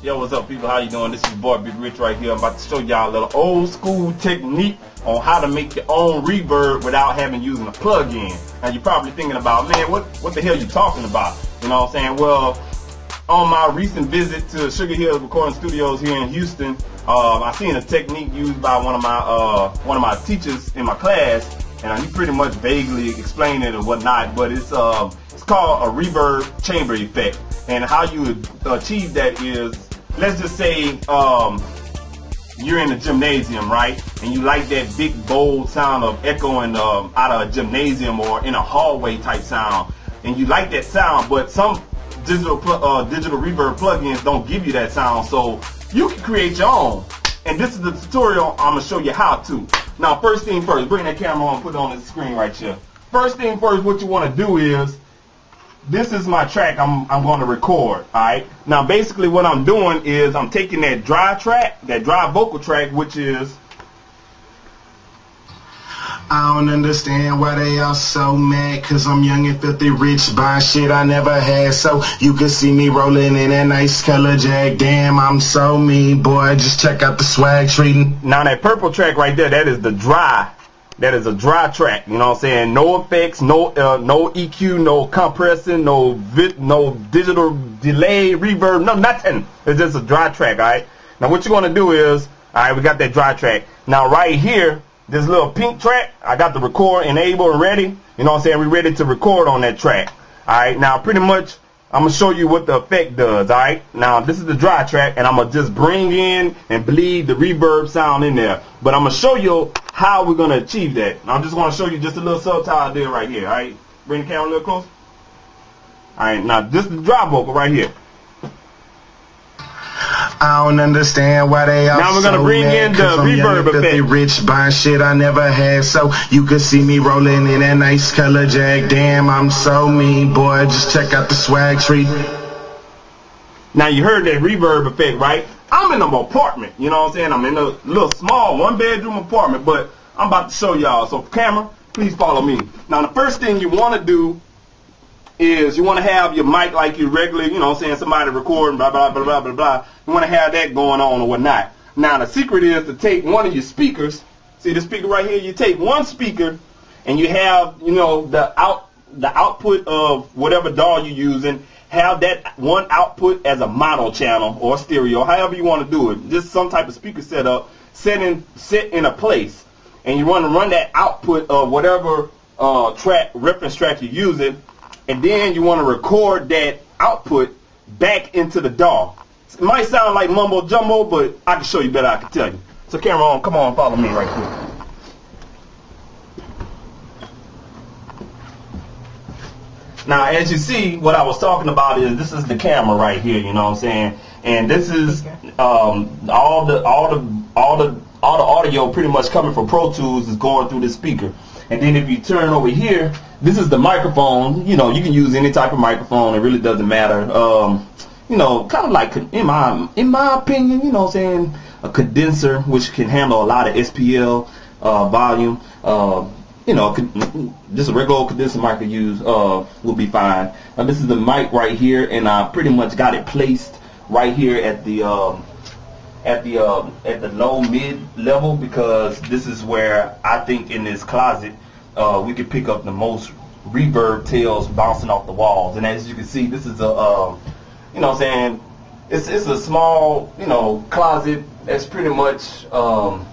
Yo, what's up, people? How you doing? This is your boy Big Rich right here. I'm about to show y'all a little old school technique on how to make your own reverb without having using a plug-in. Now you're probably thinking about, man, what the hell you talking about? You know what I'm saying? Well, on my recent visit to Sugar Hills Recording Studios here in Houston, I seen a technique used by one of my teachers in my class, and he pretty much vaguely explained it or whatnot. But it's called a reverb chamber effect, and how you would achieve that is, let's just say you're in a gymnasium, right? And you like that big bold sound of echoing out of a gymnasium or in a hallway type sound, and you like that sound, but some digital reverb plugins don't give you that sound, so you can create your own. And this is the tutorial I'm gonna show you how to. Now, first thing first, bring that camera on, put it on the screen right here. First thing first, what you want to do is, this is my track I'm going to record. Alright, now basically what I'm doing is I'm taking that dry track, that dry vocal track, which is, I don't understand why they all so mad, cause I'm young and filthy rich, buying shit I never had. So you can see me rolling in that nice color jack. Damn, I'm so mean, boy, just check out the swag treating. Now that purple track right there, that is the dry. That is a dry track, you know what I'm saying? No effects, no EQ, no compressing, no digital delay, reverb, no nothing. It's just a dry track, alright? Now what you're going to do is, alright, we got that dry track. Now right here, this little pink track, I got the record enabled and ready. You know what I'm saying? We're ready to record on that track. Alright, now pretty much I'm going to show you what the effect does. Alright, now this is the dry track, and I'm going to just bring in and bleed the reverb sound in there. But I'm going to show you how we're going to achieve that. Now I'm just going to show you just a little subtle idea right here. Alright, bring the camera a little closer. Alright, now this is the dry vocal right here. I don't understand why they all now we're gonna bring in the reverb effect. Rich, buying shit I never had, so you can see me rolling in that nice color jack. Damn, I'm so mean, boy, just check out the swag treat. Now you heard that reverb effect, right? I'm in an apartment, you know what I'm saying? I'm in a little small one-bedroom apartment, but I'm about to show y'all. So camera, please follow me. Now the first thing you want to do is you want to have your mic like you regularly, you know what I'm saying, somebody recording, blah, blah, blah, blah, blah, blah. You want to have that going on or whatnot. Now, the secret is to take one of your speakers. See the speaker right here? You take one speaker and you have, you know, the output of whatever DAW you're using, have that one output as a mono channel or stereo, however you want to do it. Just some type of speaker setup, set in a place. And you want to run that output of whatever reference track you're using. And then you want to record that output back into the DAW. It might sound like mumbo jumbo, but I can show you better, I can tell you. So camera on, come on, follow me right quick. Now as you see, what I was talking about is, this is the camera right here, you know what I'm saying? And this is all the audio pretty much coming from Pro Tools is going through the speaker. And then if you turn over here, this is the microphone. You know, you can use any type of microphone. It really doesn't matter. You know, kind of like, in my opinion, you know what I'm saying, a condenser, which can handle a lot of SPL volume. You know, just a regular old condenser mic could use will be fine. Now this is the mic right here, and I pretty much got it placed right here at the low mid level, because this is where I think in this closet we could pick up the most reverb tails bouncing off the walls. And as you can see, this is a you know what I'm saying, it's a small, you know, closet that's pretty much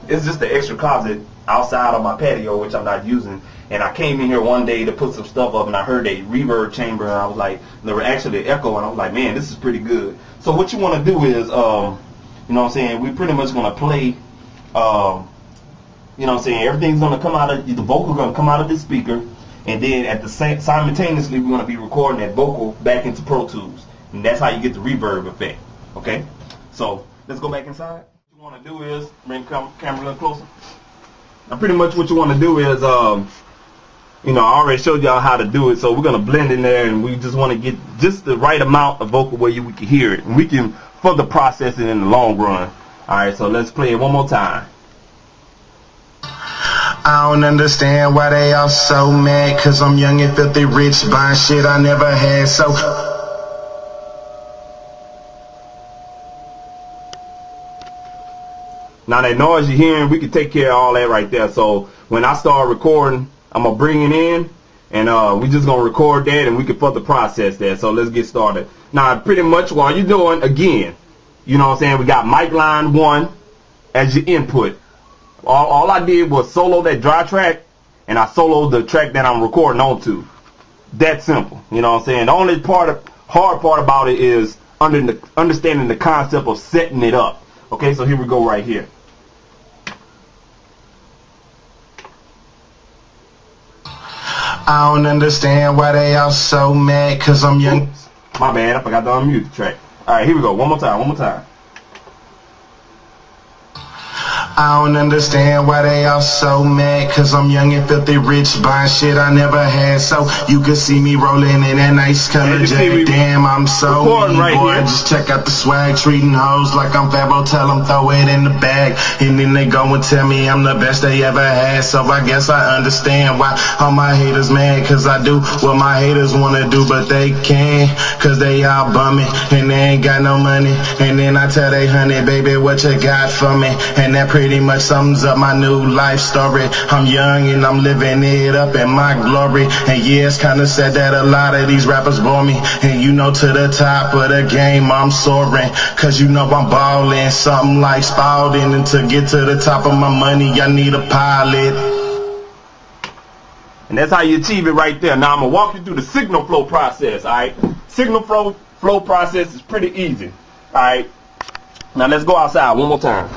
it's just the extra closet outside of my patio, which I'm not using. And I came in here one day to put some stuff up, and I heard a reverb chamber, and I was like, there were actually echo, and I was like, man, this is pretty good. So what you want to do is, you know what I'm saying, we pretty much going to play, you know what I'm saying, everything's going to come out of, the vocal going to come out of this speaker, and then at the same, simultaneously we're going to be recording that vocal back into Pro Tools. And that's how you get the reverb effect, okay? So let's go back inside. What you want to do is, bring the camera a little closer. Now pretty much what you want to do is, you know, I already showed y'all how to do it, so we're going to blend in there, and we just want to get just the right amount of vocal where we can hear it. And we can further process it in the long run. Alright, so let's play it one more time. I don't understand why they all so mad, cause I'm young and filthy rich, buying shit I never had, so Now that noise you're hearing, we can take care of all that right there. So when I start recording, I'm gonna bring it in, and we just gonna record that, and we can further process that. So let's get started. Now, pretty much while you're doing, again, you know what I'm saying, we got mic line 1 as your input. All I did was solo that dry track, and I soloed the track that I'm recording onto. That simple. You know what I'm saying? The only hard part about it is understanding the concept of setting it up. Okay, so here we go right here. I don't understand why they all so mad, cause I'm young. Oops, my bad, I forgot to unmute the track. Alright, here we go. One more time. I don't understand why they all so mad, cause I'm young and filthy rich, buying shit I never had. So you can see me rolling in that nice color jack. Damn, I'm so mean, right boy. here. Just check out the swag, treating hoes like I'm Fabo. Tell them throw it in the bag, and then they go and tell me I'm the best they ever had. So I guess I understand why all my haters mad, cause I do what my haters wanna do, but they can't, cause they all bumming and they ain't got no money. And then I tell they honey, baby, what you got for me? And that pretty much sums up my new life story. I'm young and I'm living it up in my glory. And yeah, it's kinda sad that a lot of these rappers bore me. And you know, to the top of the game I'm soaring, cause you know I'm ballin', something like Spalding. And to get to the top of my money, I need a pilot. And that's how you achieve it right there. Now I'm gonna walk you through the signal flow process. Alright, signal flow process is pretty easy. Alright, now let's go outside one more time.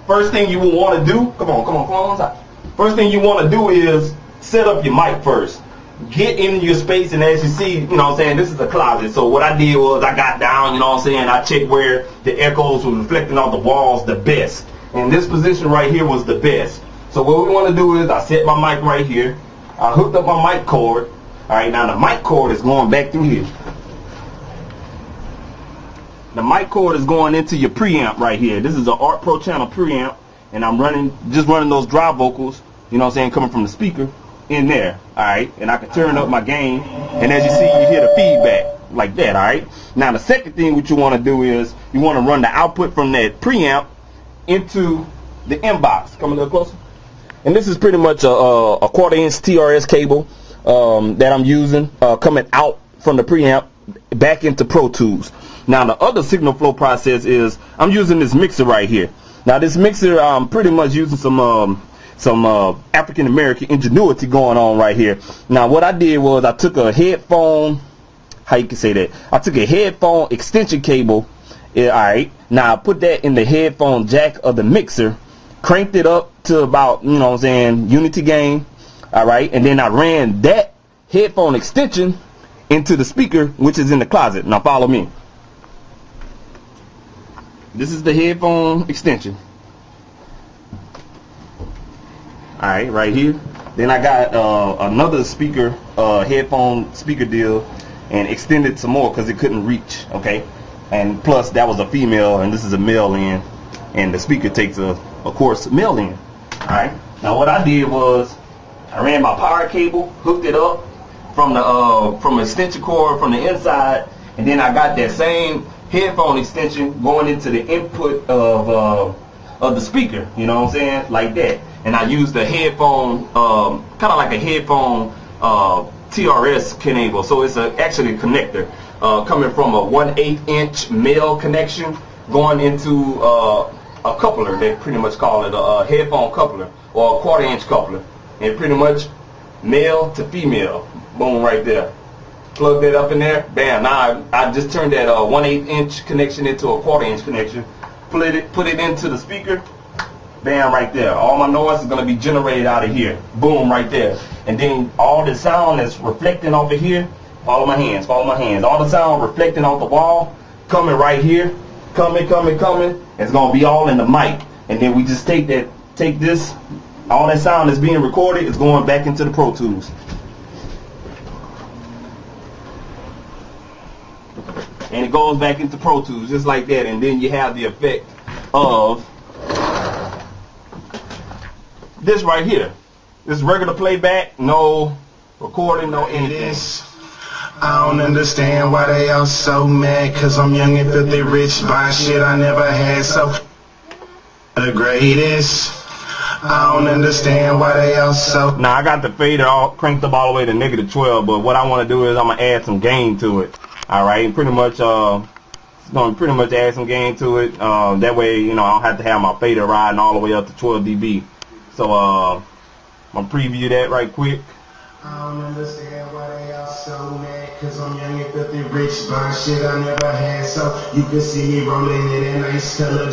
First thing you will want to do, come on inside. First thing you want to do is set up your mic first. Get in your space, and as you see, you know what I'm saying, this is a closet. So what I did was I got down, you know what I'm saying, I checked where the echoes were reflecting off the walls the best. And this position right here was the best. So what we want to do is I set my mic right here. I hooked up my mic cord. Alright, now the mic cord is going back through here. The mic cord is going into your preamp right here. This is an Art Pro channel preamp, and I'm just running those dry vocals, you know what I'm saying, coming from the speaker in there. Alright, and I can turn up my gain, and as you see, you hear the feedback like that. Alright, now the second thing what you want to do is you want to run the output from that preamp into the inbox. Come a little closer. And this is pretty much a 1/4" TRS cable that I'm using, coming out from the preamp back into Pro Tools. Now the other signal flow process is I'm using this mixer right here. Now this mixer, I'm pretty much using some African American ingenuity going on right here. Now what I did was I took a headphone, how you can say that, I took a headphone extension cable. Alright, now I put that in the headphone jack of the mixer, cranked it up to about, you know what I'm saying, unity gain. Alright, and then I ran that headphone extension into the speaker, which is in the closet. Now follow me. This is the headphone extension. Alright, right here. Then I got another speaker, headphone speaker deal, and extended some more because it couldn't reach. Okay, and plus that was a female, and this is a male end, and the speaker takes of course, male end. Alright, now what I did was I ran my power cable, hooked it up from the extension cord from the inside, and then I got that same headphone extension going into the input of the speaker, you know what I'm saying, like that. And I used the headphone, kind of like a headphone TRS cable. So it's actually a connector coming from a 1/8" male connection going into a coupler. They pretty much call it a headphone coupler or a 1/4" coupler, and pretty much male to female. Boom, right there. Plug that up in there, bam. Now I just turned that 1/8" connection into a 1/4" connection. Put it into the speaker, bam, right there. All my noise is gonna be generated out of here. Boom, right there. And then all the sound that's reflecting off of here, follow my hands. All the sound reflecting off the wall, coming right here, coming. It's gonna be all in the mic. And then we just take this, all that sound that's being recorded is going back into the Pro Tools. And it goes back into Pro Tools just like that, and then you have the effect of this right here. This regular playback, no recording, no anything. I don't understand why they all so mad, cause I'm young and filthy rich, buying shit I never had, so the greatest. I don't understand why they all so. Now I got the fader all cranked up all the way to -12, but what I want to do is I'm gonna add some gain to it. All right, and pretty much it's gonna pretty much add some gain to it. That way, you know, I don't have to have my fader riding all the way up to 12 dB. So I'm gonna preview that right quick. I don't understand why they all so mad, cause I'm young and filthy rich, buying shit I never had, so you can see me rolling in that nice color.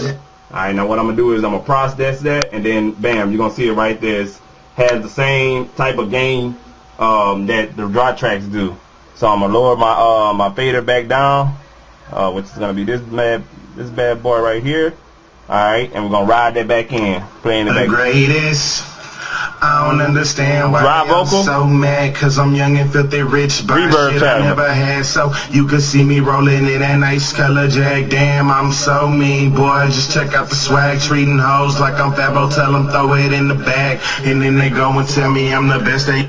Alright, now what I'm going to do is I'm going to process that, and then bam, you're going to see it right there. It has the same type of gain that the dry tracks do. So I'm going to lower my fader back down, which is going to be this bad boy right here. Alright, and we're going to ride that back in, playing it back. The greatest. I don't understand why Dry I'm vocal? so mad, cause I'm young and filthy rich, buying Reverb shit channel. I never had, so you can see me rolling in that nice color jack. Damn, I'm so mean, boy, just check out the swag, treating hoes like I'm Fabo, tell them throw it in the bag, and then they go and tell me I'm the best they.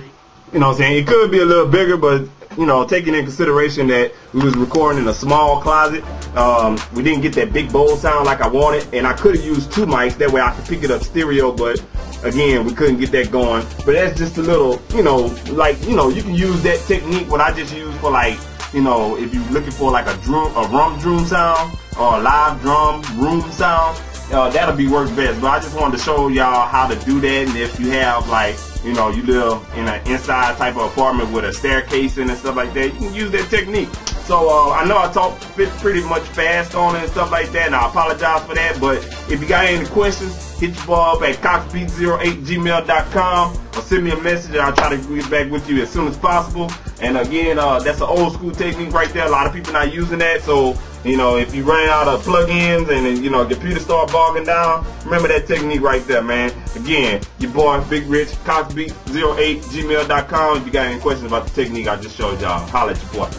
You know what I'm saying? It could be a little bigger, but you know, taking in consideration that we was recording in a small closet, we didn't get that big bold sound like I wanted, and I could have used 2 mics, that way I could pick it up stereo, but again, we couldn't get that going. But that's just a little, you know, like, you know, you can use that technique, what I just used for, like, you know, if you're looking for like a drum sound, or a live drum room sound, that'll be work best. But I just wanted to show y'all how to do that, and if you have, like, you know, you live in an inside type of apartment with a staircase and stuff like that, you can use that technique. So I know I talked pretty much fast on it and stuff like that, and I apologize for that. But if you got any questions, hit your boy up at coxbeat08gmail.com or send me a message, and I'll try to get back with you as soon as possible. And again, that's an old school technique right there. A lot of people not using that, so you know, if you run out of plugins and you know, computer start bogging down, remember that technique right there, man. Again, your boy Big Rich, coxbeat08gmail.com. If you got any questions about the technique I just showed y'all, holla at your boy.